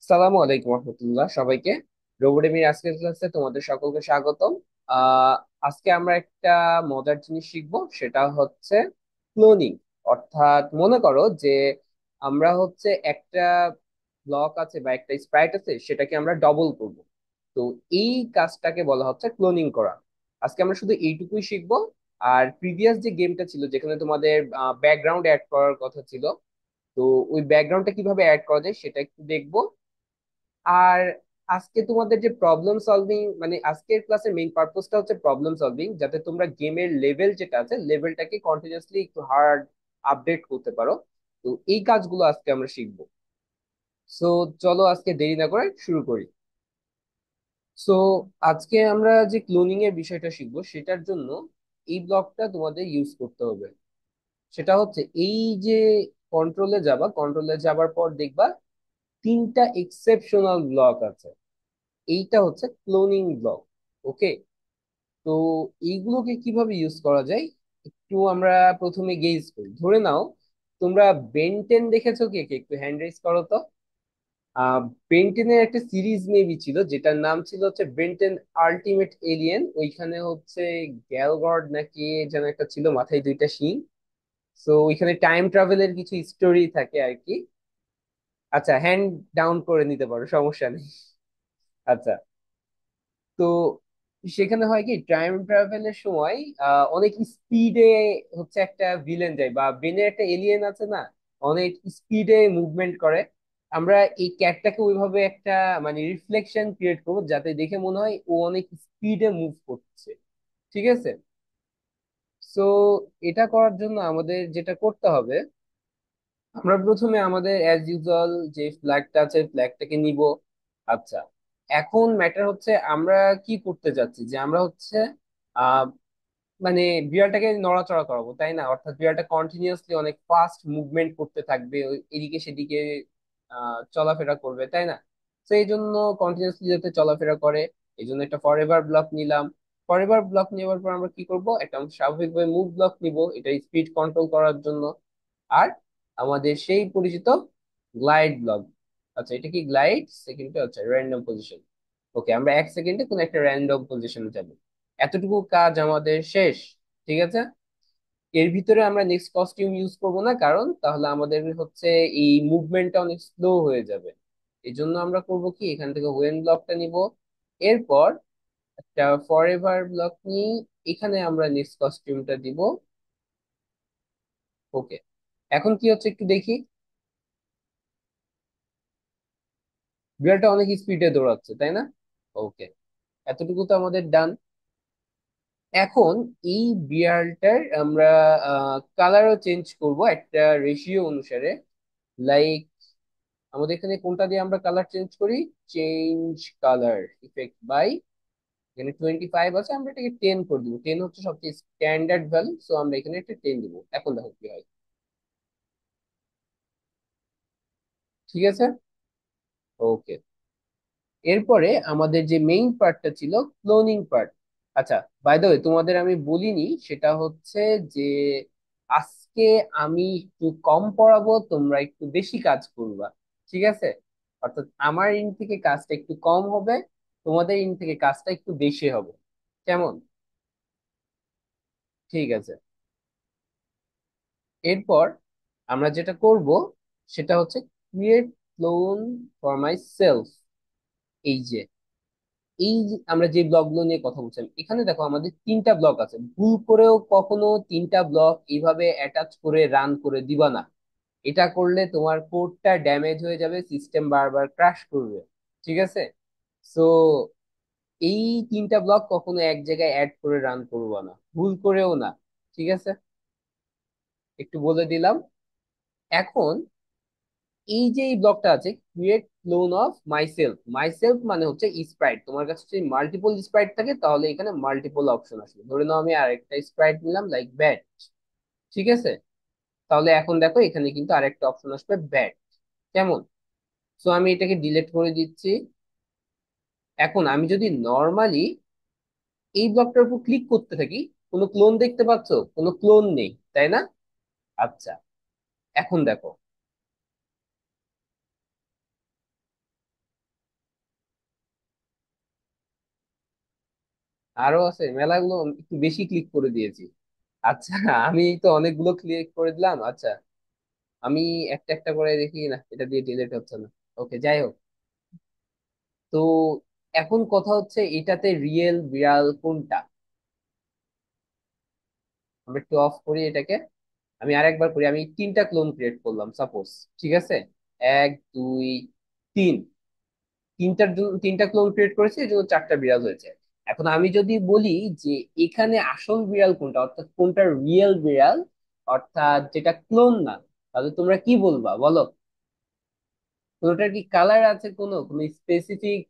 সালামু আলাইকুম রহমতুল্লাহ সবাইকে। রোবোডেমির আজকের ক্লাসে তোমাদের সকলকে স্বাগতম। আহ আজকে আমরা একটা মজার জিনিস শিখবো, সেটা হচ্ছে ক্লোনিং। অর্থাৎ মনে করো যে আমরা হচ্ছে একটা ব্লক আছে বা একটা স্প্রাইট আছে, সেটাকে আমরা ডবল করব। তো এই কাজটাকে বলা হচ্ছে ক্লোনিং করা। আজকে আমরা শুধু এইটুকুই শিখবো। আর প্রিভিয়াস যে গেমটা ছিল, যেখানে তোমাদের ব্যাকগ্রাউন্ড অ্যাড করার কথা ছিল, তো ওই ব্যাকগ্রাউন্ডটা কিভাবে অ্যাড করা যায় সেটা একটু দেখবো। আর আজকে তোমাদের যে প্রবলেম সলভিং, মানে আজকের ক্লাসের মেইন পারপোজটা হচ্ছে প্রবলেম সলভিং, যাতে তোমরা গেমের লেভেল যেটা আছে লেভেলটাকে কন্টিনিউয়াসলি একটু হার্ড আপডেট করতে পারো। তো এই কাজগুলো আজকে আমরা শিখবো। সো চলো আজকে দেরি না করে শুরু করি। সো আজকে আমরা যে ক্লোনিং এর বিষয়টা শিখবো, সেটার জন্য এই ব্লকটা তোমাদের ইউজ করতে হবে। সেটা হচ্ছে এই যে কন্ট্রোলে যাবার পর দেখবা তিনটা এক্সেপশনাল ব্লক আছে। এইটা হচ্ছে ক্লোনিং ব্লক। ওকে। তো এইগুলোকে কিভাবে ইউজ করা যায় একটু আমরা প্রথমে গেজ করি। ধরে নাও তোমরা বেনটেন দেখেছো, কে কে একটু হ্যান্ড রেজ করো তো। বেনটেনের একটা সিরিজ মেবি ছিল, যেটার নাম ছিল হচ্ছে বেনটেন আল্টিমেট এলিয়েন। ওইখানে হচ্ছে গ্যালগড নাকি যেন একটা ছিল, মাথায় দুইটা শিং। তো ওইখানে টাইম ট্রাভেলের কিছু স্টোরি থাকে আর কি। আচ্ছা, হ্যান্ড ডাউন করে নিতে পারো, সমস্যা নেই। আচ্ছা। তো সেখানে হয় কি, টাইম ট্রাভেলের সময় অনেক স্পিডে হচ্ছে একটা ভিলেন যায়, বা ব্রেনের একটা এলিয়েন আছে না, অনেক স্পিডে মুভমেন্ট করে। আমরা এই ক্যাটটাকে ওইভাবে একটা মানে রিফ্লেকশন ক্রিয়েট করবো, যাতে দেখে মনে হয় ও অনেক স্পিডে মুভ করছে। ঠিক আছে। সো এটা করার জন্য আমাদের যেটা করতে হবে, আমরা প্রথমে আমাদের অ্যাজ ইউজুয়াল যে ফ্ল্যাগটা আছে ফ্ল্যাগটাকে নিব। আচ্ছা, এখন ম্যাটার হচ্ছে আমরা কি করতে যাচ্ছি, যে আমরা হচ্ছে আহ মানে বিড়ালটাকে নড়াচড়া করাবো, তাই না? অর্থাৎ বিড়ালটা কন্টিনিউয়াসলি অনেক ফাস্ট মুভমেন্ট করতে থাকবে, এদিকে সেদিকে চলাফেরা করবে, তাই না? তো এই জন্য কন্টিনিউয়াসলি যাতে চলাফেরা করে, এই জন্য একটা ফরএভার ব্লক নিলাম। ফরএভার ব্লক নেওয়ার পর আমরা কি করব, একটা স্বাভাবিকভাবে মুভ ব্লক নিব, এটা স্পিড কন্ট্রোল করার জন্য। আর আমাদের সেই পরিচিত গ্লাইড ব্লক। আচ্ছা, এটা কি গ্লাইড, সেকেন্ডটা হচ্ছে র্যান্ডম পজিশন। ওকে, আমরা 1 সেকেন্ডে কোনো একটা র্যান্ডম পজিশনে যাব। এতটুকু কাজ আমাদের শেষ। ঠিক আছে। এর ভিতরে আমরা নেক্সট কস্টিউম ইউজ করব না, কারণ তাহলে আমাদের হচ্ছে এই মুভমেন্টটা অনেক স্লো হয়ে যাবে। এই জন্য আমরা করব কি, এখান থেকে ওয়েন ব্লকটা নিব। এরপর একটা ফরএভার ব্লক নিয়ে এখানে আমরা নেক্সট কস্টিউমটা দিব। ওকে। এখন কি হচ্ছে একটু দেখি। বিড়ালটা অনেক স্পিডে দৌড়াচ্ছে, তাই না? ওকে, এতটুকু তো আমাদের ডান। এখন এই বিড়ালটার আমরা কালারও চেঞ্জ করব একটা রেশিও অনুসারে। লাইক আমাদের এখানে কোনটা দিয়ে আমরা কালার চেঞ্জ করি, চেঞ্জ কালার ইফেক্ট বাই, এখানে 25 আছে, আমরা এটাকে 10 করে দিব। 10 হচ্ছে সবচেয়ে স্ট্যান্ডার্ড ভ্যালু, সো আমরা এখানে একটা 10 দিব। এখন দেখো কি হয়। ঠিক আছে। ওকে। এরপরে আমাদের যে মেইন পার্টটা ছিল, ক্লোনিং পার্ট। আচ্ছা, বাই দ্য ওয়ে তোমাদের আমি বলিনি, সেটা হচ্ছে যে আজকে আমি একটু কম পড়াবো, তোমরা একটু বেশি কাজ করবা। ঠিক আছে। অর্থাৎ আমার ইন থেকে কাজটা একটু কম হবে, তোমাদের ইন থেকে কাজটা একটু বেশি হবে। কেমন? ঠিক আছে। এরপর আমরা যেটা করব সেটা হচ্ছে create clone for my self. এই যে আমরা যে ব্লকগুলো নিয়ে কথা বলছিলাম, এখানে দেখো আমাদের তিনটা ব্লক আছে। ভুল করেও কখনো তিনটা ব্লক এইভাবে অ্যাটাচ করে রান করে দিবা না। এটা করলে তোমার কোডটা ড্যামেজ হয়ে যাবে, সিস্টেম বারবার ক্র্যাশ করবে। ঠিক আছে। সো এই তিনটা ব্লক কখনো এক জায়গায় অ্যাড করে রান করবা না, ভুল করেও না। ঠিক আছে, একটু বলে দিলাম। এখন এই যে এই ব্লকটা আছে, create clone of myself. Myself মানে হচ্ছে স্প্রাইট। তোমার কাছে যদি মাল্টিপল স্প্রাইট থাকে, তাহলে এখানে মাল্টিপল অপশন আসবে। ধরে নাও আমি আরেকটা স্প্রাইট নিলাম, লাইক ব্যাট। ঠিক আছে। তাহলে এখন দেখো এখানে কিন্তু আরেকটা অপশন আসবে, ব্যাট। কেমন? সো আমি এটাকে ডিলিট করে দিচ্ছি। এখন আমি যদি নর্মালি এই ব্লকটার উপর ক্লিক করতে থাকি, কোনো ক্লোন দেখতে পাচ্ছো? কোনো ক্লোন নেই, তাই না? আচ্ছা, এখন দেখো। আরো আছে মেলাগুলো, একটু বেশি ক্লিক করে দিয়েছি। আচ্ছা, আমি তো অনেকগুলো ক্লিক করে দিলাম। আচ্ছা, আমি একটা একটা করে দেখি না, এটা দিয়ে ডিলিট হচ্ছে না। ওকে, যাই হোক। তো এখন কথা হচ্ছে এটাতে রিয়েল বিড়াল কোনটা। আমরা একটু অফ করি এটাকে। আমি আরেকবার করি, আমি তিনটা ক্লোন ক্রিয়েট করলাম সাপোজ। ঠিক আছে, এক, দুই, তিন। তিনটার জন্য তিনটা ক্লোন ক্রিয়েট করেছি, এই জন্য চারটা বিড়াল হয়েছে। এখন আমি যদি বলি যে এখানে আসল বিড়াল কোনটা, অর্থাৎ কোনটা রিয়েল বিড়াল, অর্থাৎ যেটা ক্লোন না, তাহলে তোমরা কি বলবা বলো? কোনোটার কি কালার আছে, কোনো কোনো স্পেসিফিক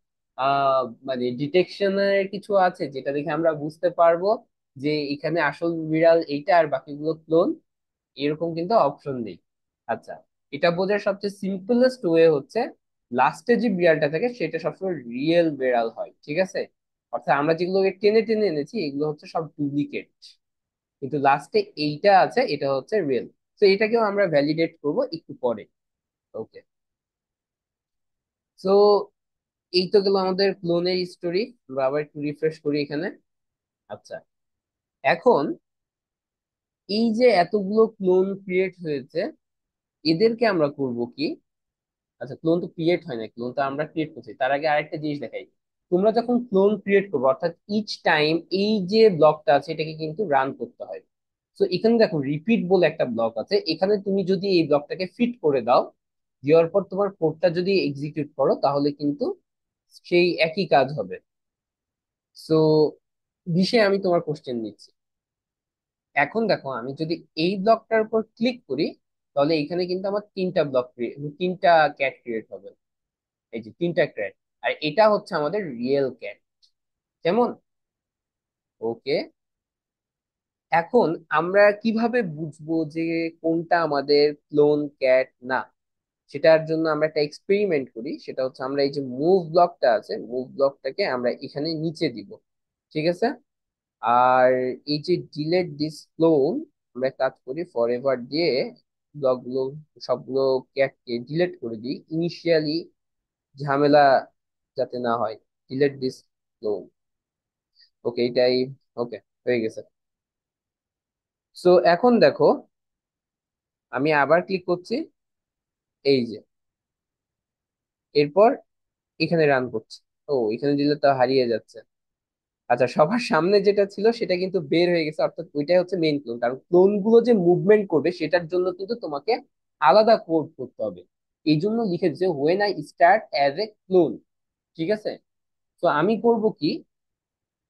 মানে ডিটেকশনের কিছু আছে যেটা দেখে আমরা বুঝতে পারবো যে এখানে আসল বিড়াল এইটা আর বাকিগুলো ক্লোন? এরকম কিন্তু অপশন নেই। আচ্ছা, এটা বোঝার সবচেয়ে সিম্পলেস্ট ওয়ে হচ্ছে লাস্টে যে বিড়ালটা থাকে সেটা সবসময় রিয়েল বিড়াল হয়, ঠিক আছে? অর্থাৎ আমরা যেগুলোকে টেনে টেনে এনেছি এগুলো হচ্ছে সব ডুপ্লিকেট, কিন্তু লাস্টে এইটা আছে, এটা হচ্ছে রিয়েল। তো এটাকেও আমরা ভ্যালিডেট করব একটু পরে। ওকে, সো এই তো গেল আমাদের ক্লোনের স্টোরি। আমরা আবার একটু রিফ্রেশ করি এখানে। আচ্ছা, এখন এই যে এতগুলো ক্লোন ক্রিয়েট হয়েছে, এদেরকে আমরা করব কি? আচ্ছা, ক্লোন তো ক্রিয়েট হয় না, ক্লোন তো আমরা ক্রিয়েট করছি। তার আগে আরেকটা জিনিস দেখাই। তোমরা যখন ক্লোন ক্রিয়েট করবে, অর্থাৎ ইচ টাইম এই যে ব্লকটা আছে এটাকে কিন্তু রান করতে হয়। তো এখানে দেখো রিপিট বলে একটা ব্লক আছে, এখানে তুমি যদি এই ব্লকটাকে ফিট করে দাও, দেওয়ার পর তোমার কোডটা যদি এক্সিকিউট করো তাহলে কিন্তু সেই একই কাজ হবে। সো বিষয়ে আমি তোমার কোশ্চেন নিচ্ছি। এখন দেখো, আমি যদি এই ব্লকটার উপর ক্লিক করি, তাহলে এখানে কিন্তু আমার তিনটা ব্লক তিনটা ক্যাট ক্রিয়েট হবে। এই যে তিনটা ক্যাট, আর এটা হচ্ছে আমাদের রিয়েল ক্যাট। কেমন? ওকে। এখন আমরা কিভাবে বুঝবো যে কোনটা আমাদের ক্লোন ক্যাট না? সেটার জন্য আমরা একটা এক্সপেরিমেন্ট করি। সেটা হচ্ছে আমরা এই যে মুভ ব্লকটা আছে, মুভ ব্লকটাকে আমরা এখানে নিচে দিব। ঠিক আছে। আর এই যে ডিলেট দিস ক্লোন, আমরা কাজ করি ফর এভার দিয়ে ব্লকগুলো সবগুলো ক্যাটকে ডিলেট করে দিই ইনিশিয়ালি, ঝামেলা যাতে না হয়। Delete this clone. ওকে, এটাই। ওকে, হয়ে গেছে। সো এখন দেখো, আমি আবার ক্লিক করছি, এই যে, এরপর এখানে রান করছি। ও, এখানে দিলে তো হারিয়ে যাচ্ছে। আচ্ছা, সবার সামনে যেটা ছিল সেটা কিন্তু বের হয়ে গেছে, অর্থাৎ ওইটাই হচ্ছে মেইন ক্লোন। কারণ ক্লোন গুলো যে মুভমেন্ট করবে সেটার জন্য কিন্তু তোমাকে আলাদা কোড করতে হবে। এই জন্য লিখেছে when I start as a clone. ঠিক আছে। তো আমি করব কি,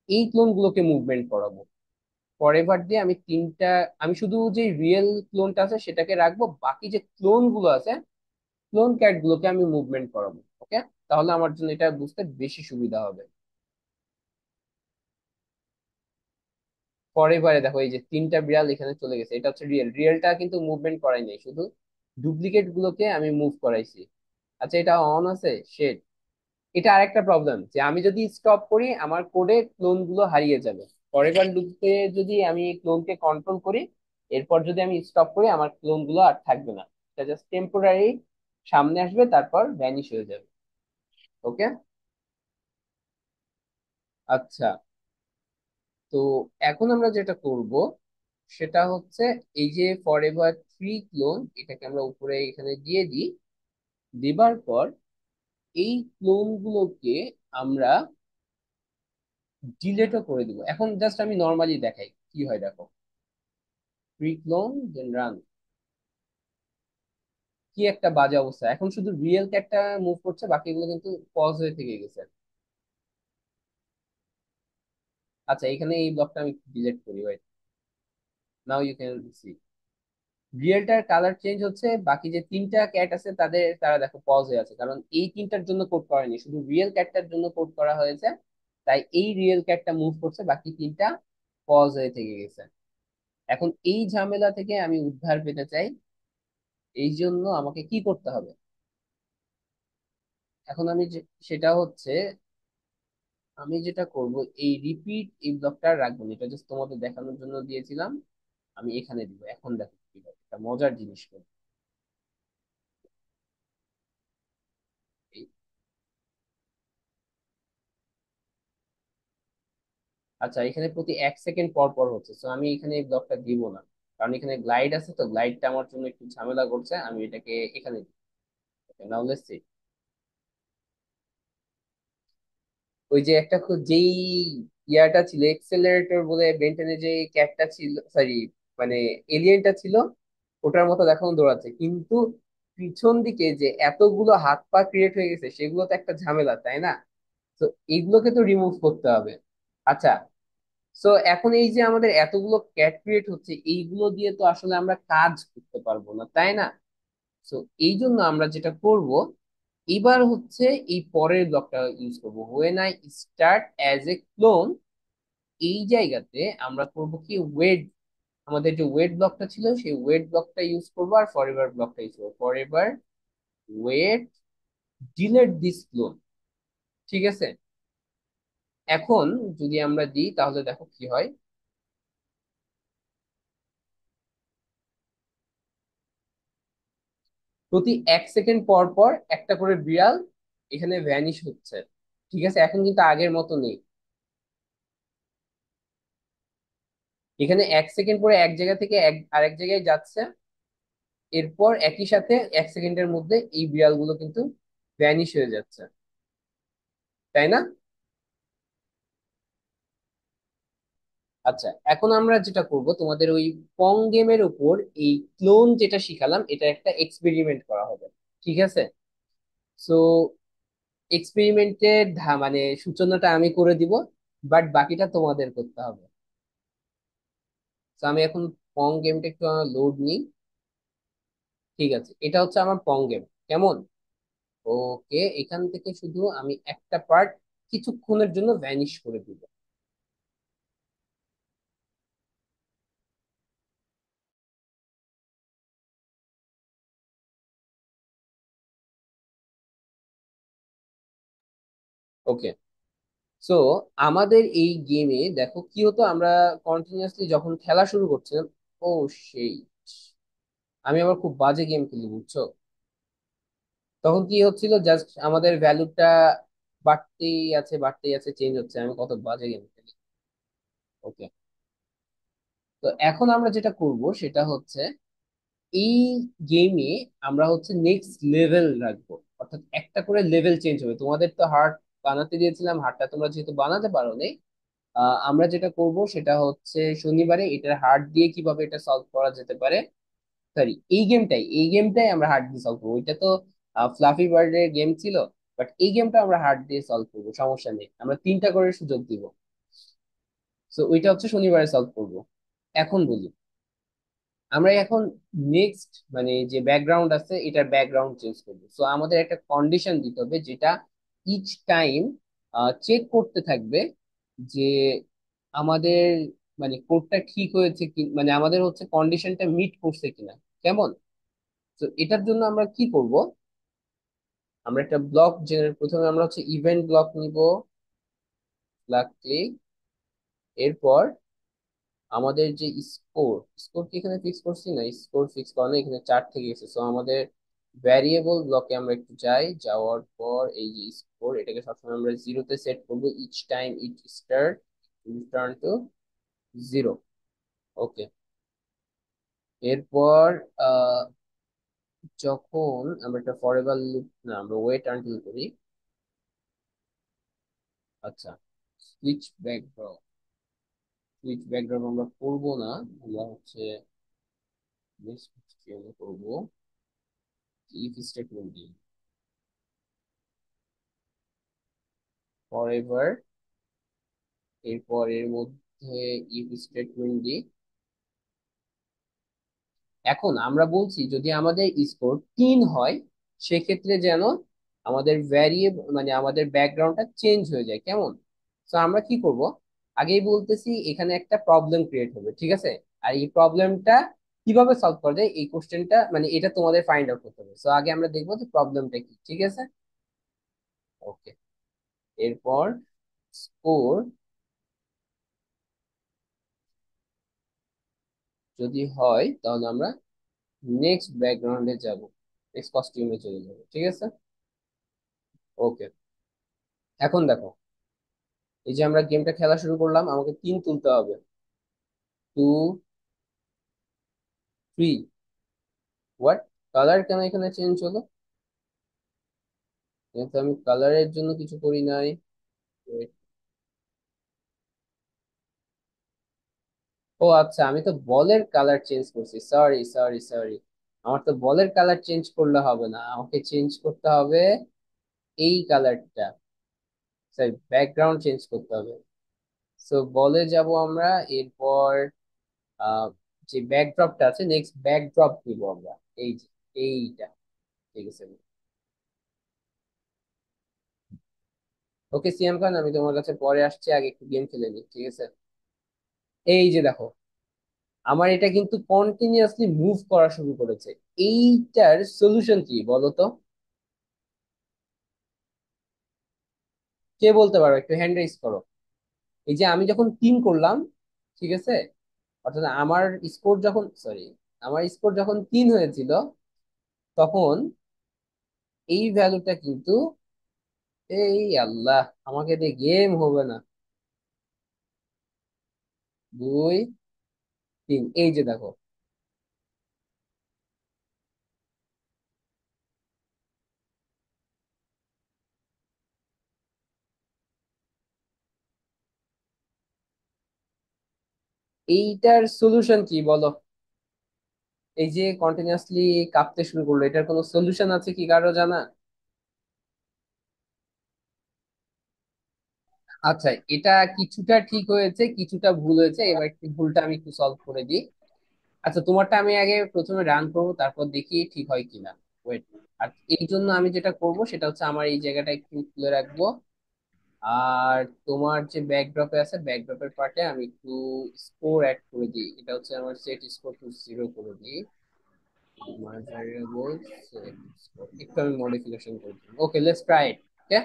এই ক্লোন গুলোকে মুভমেন্ট করাবো। ফরএভার দিয়ে আমি তিনটা, আমি শুধু যে রিয়েল ক্লোনটা আছে সেটাকে রাখবো, বাকি যে ক্লোন গুলো আছে, ক্লোন ক্যাট গুলোকে আমি মুভমেন্ট করাবো। ওকে, তাহলে আমার জন্য এটা বুঝতে বেশি সুবিধা হবে। পরের বারে দেখো, এই যে তিনটা বিড়াল এখানে চলে গেছে, এটা হচ্ছে রিয়েল। রিয়েলটা কিন্তু মুভমেন্ট করাই নাই, শুধু ডুপ্লিকেট গুলোকে আমি মুভ করাইছি। আচ্ছা, এটা অন আছে শেড। এটা আরেকটা প্রবলেম যে আমি যদি স্টপ করি আমার কোডে ক্লোন গুলো হারিয়ে যাবে। পরের বার লুপে যদি আমি ক্লোনকে কন্ট্রোল করি, এরপর যদি আমি স্টপ করি আমার ক্লোন গুলো আর থাকবে না। এটা জাস্ট টেম্পোরারি সামনে আসবে, তারপর ভ্যানিশ হয়ে যাবে। ওকে। আচ্ছা, তো এখন আমরা যেটা করব সেটা হচ্ছে এই যে ফর এভার থ্রি ক্লোন, এটাকে আমরা উপরে এখানে দিয়ে দিই। দেবার পর এই ক্লোন গুলোকে আমরা ডিলেটও করে দিব। এখন জাস্ট আমি নর্মালি দেখাই কি হয়, দেখো। থ্রি ক্লোন দেন রান। কি একটা বাজে অবস্থা, এখন শুধু রিয়েল ক্যাটটা মুভ করছে, বাকিগুলো কিন্তু পজ হয়ে থেকে গেছে। আচ্ছা, এখানে এই ব্লকটা আমি ডিলিট করি, wait. Now you can see রিয়েলটার কালার চেঞ্জ হচ্ছে, বাকি যে তিনটা ক্যাট আছে তারা দেখো পজ হয়ে আছে, কারণ এই তিনটার জন্য কোড করা হয়নি, শুধু রিয়েল ক্যাটটার জন্য কোড করা হয়েছে। তাই এই রিয়েল ক্যাটটা মুভ করছে, বাকি তিনটা পজ হয়ে থেকে গেছে। এখন এই ঝামেলা থেকে আমি উদ্ধার পেতে চাই, এই জন্য আমাকে কি করতে হবে? এখন সেটা হচ্ছে, আমি যেটা করব, এই রিপিট এই ব্লকটা রাখবো না, এটা জাস্ট তোমাদের দেখানোর জন্য দিয়েছিলাম। আমি এখানে দিব। এখন দেখো কি হয়, একটা মজার জিনিস করবো। আচ্ছা, এখানে প্রতি 1 সেকেন্ড পর পর হচ্ছে, তো আমি এখানে এই ব্লকটা দিব না, কারণ এখানে গ্লাইড আছে, তো গ্লাইডটা আমার জন্য একটু ঝামেলা করছে, আমি এটাকে এখানে নাও লেটস সি। ওই যে একটা যেই ইয়াটা ছিল এক্সেলারেটর বলে, বেন্টেনে যে ক্যাটটা ছিল, সরি মানে এলিয়েনটা ছিল, ওটার মতো দেখো দৌড়াচ্ছে, কিন্তু পিছন দিকে যে এতগুলো হাত পা ক্রিয়েট হয়ে গেছে, সেগুলো তো একটা ঝামেলা, তাই না? তো এইগুলোকে তো রিমুভ করতে হবে। আচ্ছা, সো এখন এই যে আমাদের এতগুলো ক্যাট ক্রিয়েট হচ্ছে, এইগুলো দিয়ে তো আসলে আমরা কাজ করতে পারবো না, তাই না? তো এই জন্য আমরা যেটা করব, এবার হচ্ছে এই পরের ব্লকটা ইউজ করব, when I start as a clone. এই জায়গাতে আমরা করব কি, ওয়েট, আমাদের যে ওয়েট ব্লকটা ছিল সেই ওয়েট ব্লকটা ইউজ করবো, আর ফরএভার ব্লকটা ইউজ করবো, forever wait delete this clone. ঠিক আছে, এখন যদি আমরা দিই তাহলে দেখো কি হয়। প্রতি 1 সেকেন্ড পর পর একটা করে বিড়াল এখানে ভ্যানিশ হচ্ছে। ঠিক আছে, এখন কিন্তু আগের মতো নেই। এখানে 1 সেকেন্ড পরে এক জায়গা থেকে আরেক জায়গায় যাচ্ছে, এরপর একই সাথে 1 সেকেন্ডের মধ্যে এই বিড়ালগুলো কিন্তু ভ্যানিশ হয়ে যাচ্ছে, তাই না? আচ্ছা, এখন আমরা যেটা করব, তোমাদের ওই পং গেমের উপর এই ক্লোন যেটা শিখালাম, এটা একটা এক্সপেরিমেন্ট করা হবে। ঠিক আছে, সো এক্সপেরিমেন্টের মানে সূচনাটা আমি করে দিব, বাট বাকিটা তোমাদের করতে হবে। তো আমি এখন পং গেমটা একটু লোড নিই। ঠিক আছে, এটা হচ্ছে আমার পং গেম, কেমন? ওকে, এখান থেকে শুধু আমি একটা পার্ট কিছুক্ষণের জন্য ভ্যানিশ করে দিব। ওকে, সো আমাদের এই গেমে দেখো কি হতো, আমরা কন্টিনিউয়াসলি যখন খেলা শুরু করছিলাম, ও সেই, আমি আবার খুব বাজে গেম খেলি বুঝছো, তখন কি হচ্ছিল, জাস্ট আমাদের ভ্যালুটা বাড়তেই আছে চেঞ্জ হচ্ছে, আমি কত বাজে গেম খেলি। ওকে, তো এখন আমরা যেটা করব সেটা হচ্ছে, এই গেমে আমরা হচ্ছে নেক্সট লেভেল রাখবো, অর্থাৎ একটা করে লেভেল চেঞ্জ হবে। তোমাদের তো হার্ট বানাতে দিয়েছিলাম, হার্টটা তোমরা যেহেতু বানাতে পারো নি, আমরা যেটা করব সেটা হচ্ছে শনিবারে এটার হার্ট দিয়ে কিভাবে এটা সলভ করা যেতে পারে, সরি এই গেমটাই আমরা হার্ট দিয়ে সলভ করবো। ওইটা তো ফ্লাফি বার্ডের গেম ছিল, বাট এই গেমটা আমরা হার্ট দিয়ে সলভ করবো, সমস্যা নেই, আমরা 3টা করে সুযোগ দিব। তো ওইটা হচ্ছে শনিবারে সলভ করব। এখন বলি, আমরা এখন নেক্সট মানে যে ব্যাকগ্রাউন্ড আছে এটার ব্যাকগ্রাউন্ড চেঞ্জ করবো, সো আমাদের একটা কন্ডিশন দিতে হবে, যেটা ইচ টাইম চেক করতে থাকবে যে আমাদের মানে কোডটা ঠিক হয়েছে কি, মানে আমাদের হচ্ছে কন্ডিশনটা মিট করছে কিনা, কেমন? তো এটার জন্য আমরা কি করব, আমরা একটা ব্লক জেনারেট, প্রথমে আমরা হচ্ছে ইভেন্ট ব্লক নিব, ব্লক ক্লিক, এরপর আমাদের যে স্কোর, স্কোর কি এখানে ফিক্স করছি না, স্কোর ফিক্স করা না, এখানে 4 থেকে গেছে, তো আমাদের ভ্যারিয়েবল ব্লকে আমরা একটু যাই, যাওয়ার পর এই যে স্কোর, এটাকে সবসময় আমরা জিরোতে সেট করবো, each time it start return to zero. Okay, এরপর আহ যখন আমরা একটা ফরএভার লুপ, না আমরা ওয়েট আনটিল করি। আচ্ছা, সুইচ ব্যাকড্রপ, সুইচ ব্যাকড্রপ আমরা করবো না, আমরা হচ্ছে নেক্সট করবো ইফ স্টেটমেন্ট দিয়ে ফরএভার, এরপর এর মধ্যে ইফ স্টেটমেন্ট দিই। এখন আমরা বলছি যদি আমাদের স্কোর 3 হয়, সেক্ষেত্রে যেন আমাদের ভ্যারিয়েবল মানে আমাদের ব্যাকগ্রাউন্ডটা চেঞ্জ হয়ে যায়, কেমন? তো আমরা কি করব, আগেই বলতেছি এখানে একটা প্রবলেম ক্রিয়েট হবে, ঠিক আছে? আর এই প্রবলেমটা কিভাবে সলভ করা যায়, এই কোশ্চেনটা মানে এটা তোমাদের ফাইন্ড আউট করতে হবে, তো আগে আমরা দেখবো যে প্রবলেমটা কি, ঠিক আছে? ওকে, এরপর স্কোর যদি হয় তাহলে আমরা নেক্সট ব্যাকগ্রাউন্ডে যাব, নেক্সট কস্টিউমে চলে যাবো, ঠিক আছে? ওকে, এখন দেখো, এই যে আমরা গেমটা খেলা শুরু করলাম, আমাকে 3 তুলতে হবে। 2 3। হোয়াট? কালার কেন এখানে চেঞ্জ হলো? কিন্তু আমি কালারের জন্য কিছু করি নাই। Wait. ও আচ্ছা, আমি তো বলের কালার চেঞ্জ করছি, সরি সরি সরি। আমার তো বলের কালার চেঞ্জ করলে হবে না, আমাকে চেঞ্জ করতে হবে এই কালারটা। সরি, ব্যাকগ্রাউন্ড চেঞ্জ করতে হবে। সো বলে যাব আমরা। এরপর আহ, যে ব্যাকড্রপটা আছে, নেক্সট ব্যাকড্রপ দিব আমরা। এই যে এইটা। ঠিক আছে। ওকে সিয়াম খান, আমি তোমার কাছে পরে আসছি, আগে একটু গেম খেলে নিই, ঠিক আছে? এই যে দেখো, আমার এটা কিন্তু কন্টিনিউয়াসলি মুভ করা শুরু করেছে। এইটার সলিউশন কি বলো তো? কে বলতে পারো? একটু হ্যান্ড রাইজ করো। এই যে আমি যখন 3 করলাম, ঠিক আছে, অর্থাৎ আমার স্কোর যখন, সরি, আমার স্কোর যখন 3 হয়েছিল, তখন এই ভ্যালুটা কিন্তু, এই আল্লাহ, আমাকে দিয়ে গেম হবে না। 2 3, এই যে দেখো, এইটার সলিউশন কি বলো? এই যে কন্টিনিউয়াসলি কাঁপতে শুরু করলো, এটার কোনো সলিউশন আছে কি কারো জানা? আচ্ছা, এটা কিছুটা ঠিক হয়েছে, কিছুটা ভুল হয়েছে, এবার একটু ভুলটা আমি একটু সলভ করে দিই। আচ্ছা, তোমারটা আমি আগে প্রথমে রান করবো, তারপর দেখি ঠিক হয় কিনা। ওয়েট। আর এই জন্য আমি যেটা করব সেটা হচ্ছে, আমার এই জায়গাটা একটু খুলে রাখবো। আর তোমার যে ব্যাকড্রপে আছে, ব্যাকড্রপের পার্টে আমি একটু স্কোর অ্যাড করে দিই। এটা হচ্ছে আমার সেট স্কোর টু 0 করে দিই। আমার ভ্যারিয়েবল সেট স্কোর একটু আমি মডিফিকেশন করে দিই। ওকে, লেটস ট্রাই ইট। ওকে,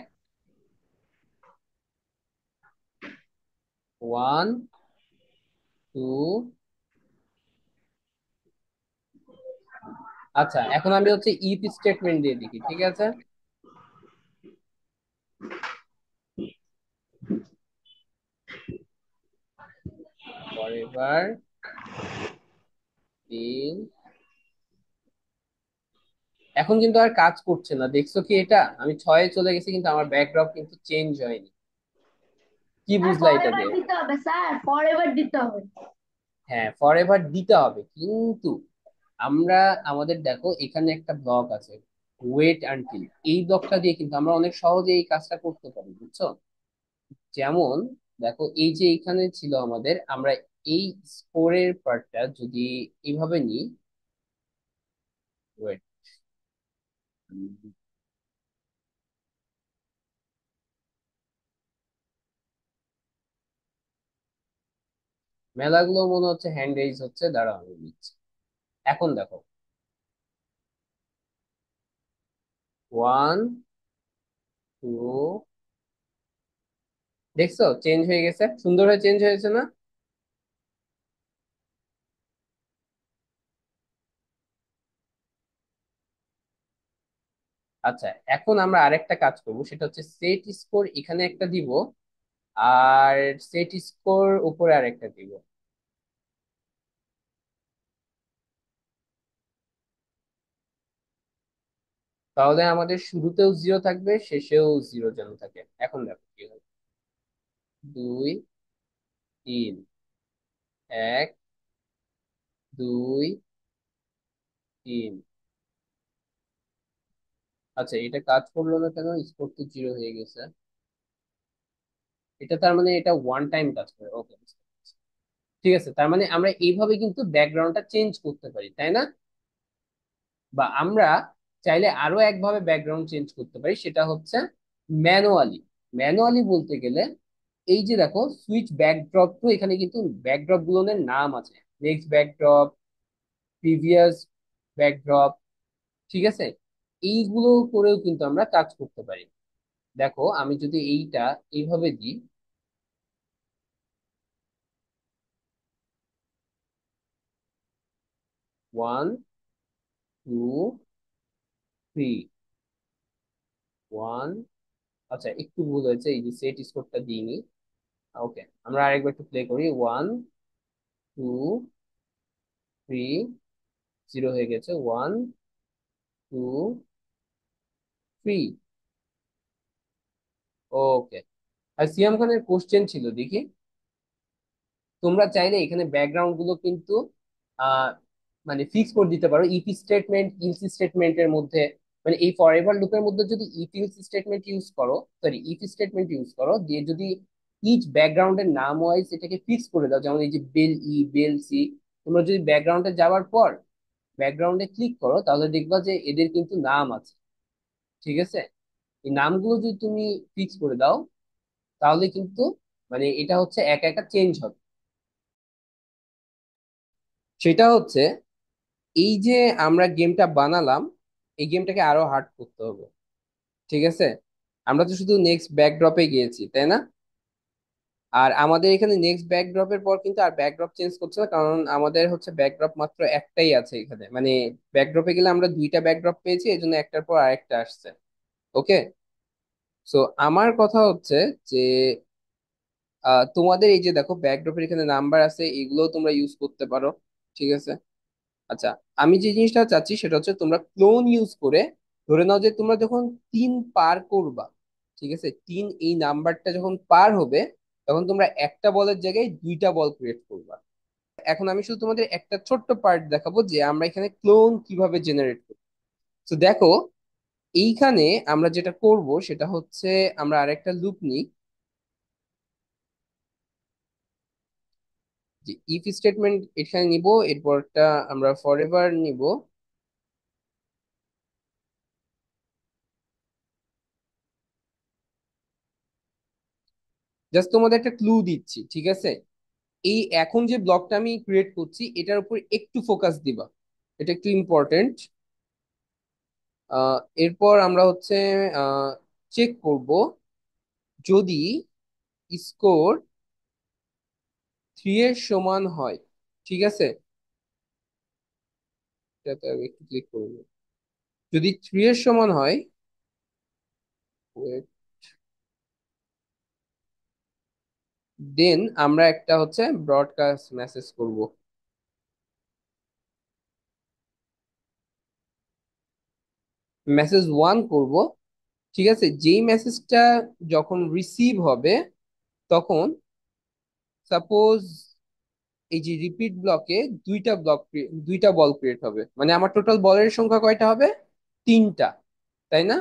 1 2। আচ্ছা, এখন আমি হচ্ছে ইফ স্টেটমেন্ট দিয়ে দেখি, ঠিক আছে? ফরএভার 3। এখন কিন্তু আর কাজ করছে না, দেখছো কি? এটা আমি 6-এ চলে গেছি, কিন্তু আমার ব্যাকড্রপ কিন্তু চেঞ্জ হয়নি। কি স্যার বুঝলা এটা ফরএভার দিয়ে? দিতে হবে, স্যার ফরএভার দিতে হবে। হ্যাঁ, ফরএভার দিতে হবে, কিন্তু আমরা, আমাদের দেখো এখানে একটা ব্লক আছে, ওয়েট আনটিল। এই ব্লকটা দিয়ে কিন্তু আমরা অনেক সহজে এই কাজটা করতে পারি, বুঝছো? যেমন দেখো, এই যে এখানে ছিল আমাদের, আমরা এই স্কোরের পার্টটা যদি এইভাবে নিই। ওয়েট। মেলাগুলো মনে হচ্ছে হ্যান্ড রেইজ হচ্ছে, দাঁড়াও আমি দিচ্ছি। এখন দেখো, 1 2। দেখছো চেঞ্জ হয়ে গেছে, সুন্দর হয়ে চেঞ্জ হয়েছে না? আচ্ছা, এখন আমরা আরেকটা কাজ করব, সেটা হচ্ছে সেট স্কোর এখানে একটা দিব, আর সেট স্কোর উপরে আরেকটা দিব। তাহলে আমাদের শুরুতেও 0 থাকবে, শেষেও 0 যেন থাকে। এখন দেখো কি হয়। 2 3। 1 2 3। আচ্ছা, এটা কাজ করলো না কেন? স্কোর তো 0 হয়ে গেছে। এটা তার মানে এটা ওয়ান টাইম কাজ করে, ওকে। ঠিক আছে, তার মানে আমরা এইভাবে কিন্তু ব্যাকগ্রাউন্ডটা চেঞ্জ করতে পারি, তাই না? বা আমরা চাইলে আরো একভাবে ব্যাকগ্রাউন্ড চেঞ্জ করতে পারি, সেটা হচ্ছে ম্যানুয়ালি। ম্যানুয়ালি বলতে গেলে, এই যে দেখো, সুইচ ব্যাকড্রপ টু, এখানে কিন্তু ব্যাকড্রপ গুলোর নাম আছে। নেক্সট ব্যাকড্রপ, প্রিভিয়াস ব্যাকড্রপ, ঠিক আছে? এইগুলো করেও কিন্তু আমরা কাজ করতে পারি। দেখো, আমি যদি এইটা এইভাবে দিই, 1 2 3। 1। আচ্ছা, একটু ভুল হয়েছে, এই যে সেট স্কোরটা দিইনি। ওকে, আমরা আরেকবার একটু প্লে করি। 1 2 3, 0 হয়ে গেছে। 1 2 3। ওকে। আর সিয়াম খানের কোশ্চেন ছিল দেখি, তোমরা চাইলে এখানে ব্যাকগ্রাউন্ড গুলো কিন্তু আহ মানে ফিক্স করে দিতে পারো ইফ স্টেটমেন্ট ইলস স্টেটমেন্টের মধ্যে। মানে এই ফর এভার লুপের মধ্যে যদি ইফ ইলস স্টেটমেন্ট ইউজ করো, সরি ইফ স্টেটমেন্ট ইউজ করো, দিয়ে যদি ইচ ব্যাকগ্রাউন্ডের নাম ওয়াইজ এটাকে ফিক্স করে দাও, যেমন এই যে বেল ই, বেল সি, তোমরা যদি ব্যাকগ্রাউন্ডে যাওয়ার পর ব্যাকগ্রাউন্ডে ক্লিক করো তাহলে দেখবা যে এদের কিন্তু নাম আছে। ঠিক আছে, এই নামগুলো যদি তুমি ফিক্স করে দাও তাহলে কিন্তু মানে এটা হচ্ছে একা একা চেঞ্জ হবে। সেটা হচ্ছে এই যে আমরা গেমটা বানালাম, এই গেমটাকে আরো হার্ড করতে হবে। ঠিক আছে, আমরা তো শুধু নেক্সট ব্যাকড্রপে গিয়েছি, তাই না? আর আমাদের এখানে নেক্সট ব্যাকড্রপের পর কিন্তু আর ব্যাকড্রপ চেঞ্জ করছে না, কারণ আমাদের হচ্ছে ব্যাকড্রপ মাত্র একটাই আছে এখানে। মানে ব্যাকড্রপে গেলে আমরা দুইটা ব্যাকড্রপ পেয়েছি, এই জন্য একটার পর আরেকটা আসছে। ওকে। সো আমার কথা হচ্ছে যে তোমাদের এই যে দেখো ব্যাকড্রপের এখানে নাম্বার আছে, এগুলো তোমরা ইউজ করতে পারো। ঠিক আছে। আচ্ছা, আমি যে জিনিসটা চাচ্ছি সেটা হচ্ছে তোমরা ক্লোন ইউজ করে, ধরে নাও যে তোমরা যখন 3 পার করবা, ঠিক আছে, 3 এই নাম্বারটা যখন পার হবে, তখন তোমরা একটা বলের জায়গায় দুইটা বল ক্রিয়েট করবা। এখন আমি শুধু তোমাদের একটা ছোট্ট পার্ট দেখাবো যে আমরা এখানে ক্লোন কিভাবে জেনারেট করি। তো দেখো, এইখানে আমরা যেটা করব সেটা হচ্ছে আমরা আরেকটা লুপ নিই, যে ইফ স্টেটমেন্ট এখানে নিব, এরপরটা আমরা ফর এভার নিব। জাস্ট তোমাদের একটা ক্লু দিচ্ছি, ঠিক আছে? এই এখন যে ব্লকটা আমি ক্রিয়েট করছি এটার উপর একটু ফোকাস দিবা, এটা একটু ইম্পর্টেন্ট। এরপর আমরা হচ্ছে চেক করব যদি স্কোর 3 এর সমান হয়। ঠিক আছে, এটাতে আমি একটু ক্লিক করবো। যদি 3 এর সমান হয়, দেন আমরা একটা হচ্ছে ব্রডকাস্ট মেসেজ করব, মেসেজ 1 করব। ঠিক আছে, যেই মেসেজটা যখন রিসিভ হবে তখন সাপোজ এই যে রিপিট ব্লকে দুইটা বল ক্রিয়েট হবে। মানে আমার টোটাল বলের সংখ্যা কয়টা হবে? 3টা, তাই না?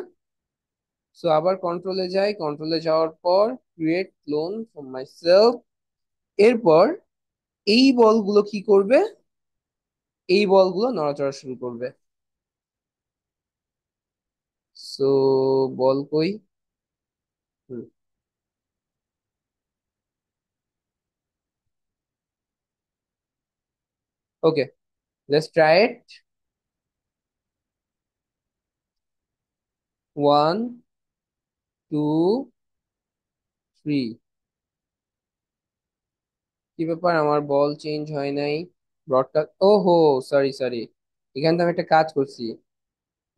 সো আবার কন্ট্রোলে যাই, কন্ট্রোলে যাওয়ার পর create clone for my self. এরপর এই বলগুলো কি করবে? এই বলগুলো নড়াচড়া শুরু করবে। সো বল কই? ওকে, লেটস ট্রাই ইট। 1 2 3। কি ব্যাপার, আমার বল চেঞ্জ হয় নাই? ব্রডকাস্ট, ওহো, সরি সরি, এখানে তো আমি একটা কাজ করছি।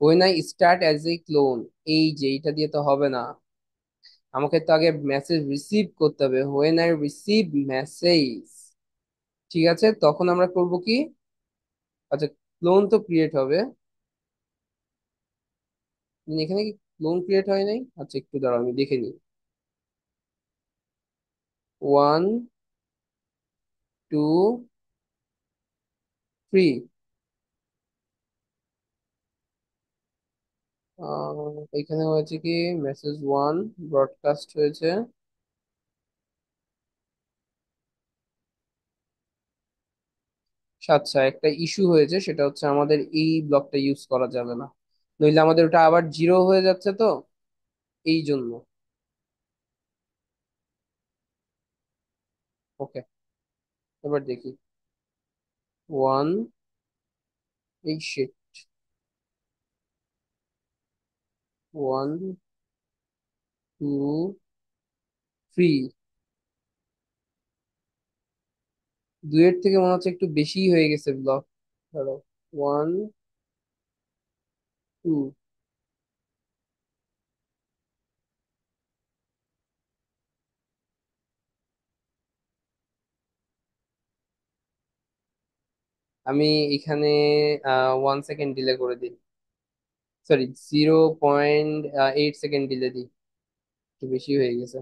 When I start as a clone, এই যে এইটা দিয়ে তো হবে না, আমাকে তো আগে মেসেজ রিসিভ করতে হবে। হোয়েন আই রিসিভ মেসেজ, ঠিক আছে, তখন আমরা করব কি? আচ্ছা, ক্লোন তো ক্রিয়েট হবে, কিন্তু এখানে কি ক্লোন ক্রিয়েট হয় নাই? আচ্ছা একটু দাঁড়াও, আমি দেখে নিই। 1 2 3। এখানে হয়েছে কি, মেসেজ 1 ব্রডকাস্ট হয়েছে। আচ্ছা, একটা ইস্যু হয়েছে, সেটা হচ্ছে আমাদের এই ব্লকটা ইউজ করা যাবে না, নইলে আমাদের ওটা আবার 0 হয়ে যাচ্ছে তো, এই জন্য। ওকে, এবার দেখি। 1, এই শিট, 1 2 3। দুইয়ের থেকে মনে হচ্ছে একটু বেশি হয়ে গেছে ব্লক। ধরো, 1 2। আমি এখানে 1 সেকেন্ড ডিলে করে দিই, সরি 0.8 সেকেন্ড ডিলে দিই, একটু বেশি হয়ে গেছে।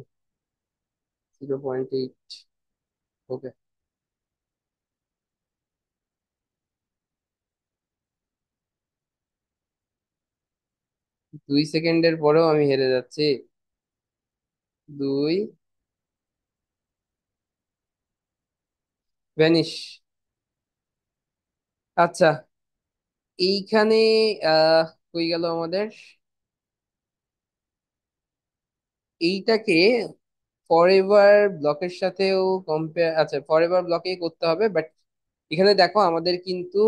0.8। ওকে। 2 সেকেন্ডের পরেও আমি হেরে যাচ্ছি। 2, ভ্যানিশ। আচ্ছা, এইখানে আহ কই গেল আমাদের এইটাকে ফরএভার ব্লকের সাথেও কম্পেয়ার, আচ্ছা ফরএভার ব্লকেই করতে হবে, বাট এখানে দেখো আমাদের কিন্তু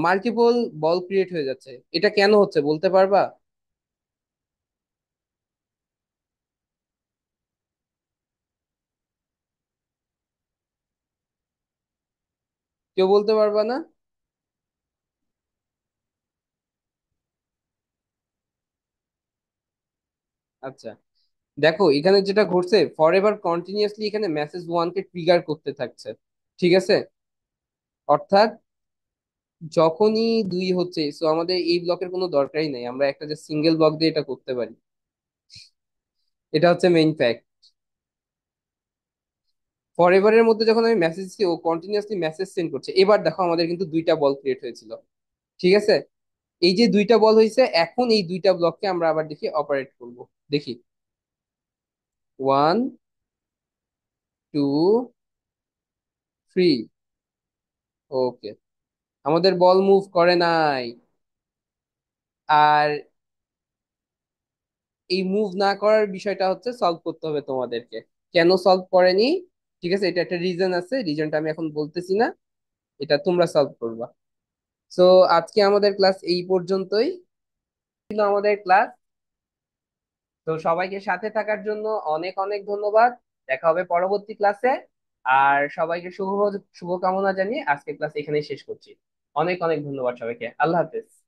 মাল্টিপল বল ক্রিয়েট হয়ে যাচ্ছে। এটা কেন হচ্ছে বলতে পারবা? কেউ বলতে পারবা না? আচ্ছা, দেখো এখানে যেটা ঘটছে, ফরএভার কন্টিনিউয়াসলি এখানে মেসেজ ওয়ানকে ট্রিগার করতে থাকছে। ঠিক আছে, অর্থাৎ যখনই 2 হচ্ছে, সো আমাদের এই ব্লকের কোনো দরকারই নাই, আমরা একটা যে সিঙ্গেল ব্লক দিয়ে এটা করতে পারি। এটা হচ্ছে মেইন ফ্যাক্ট। ফরএভারের মধ্যে যখন আমি মেসেজ দিচ্ছি, ও কন্টিনিউয়াসলি মেসেজ সেন্ড করছে। এবার দেখো আমাদের কিন্তু 2টা বল ক্রিয়েট হয়েছিল। ঠিক আছে, এই যে 2টা বল হয়েছে, এখন এই 2টা ব্লককে আমরা আবার দেখি অপারেট করব। দেখি, 1, 2, 3। ওকে, আমাদের বল মুভ করে নাই। আর এই মুভ না করার বিষয়টা হচ্ছে সলভ করতে হবে তোমাদেরকে। কেন সলভ করেনি? ঠিক আছে, এটা একটা রিজন আছে, রিজনটা আমি এখন বলতেছি না, এটা তোমরা সলভ করবা। সো আজকে আমাদের ক্লাস এই পর্যন্তই ছিল আমাদের ক্লাস। তো সবাইকে সাথে থাকার জন্য অনেক অনেক ধন্যবাদ। দেখা হবে পরবর্তী ক্লাসে। আর সবাইকে শুভকামনা জানিয়ে আজকে ক্লাস এখানেই শেষ করছি। অনেক অনেক ধন্যবাদ সবাইকে। আল্লাহ হাফেজ।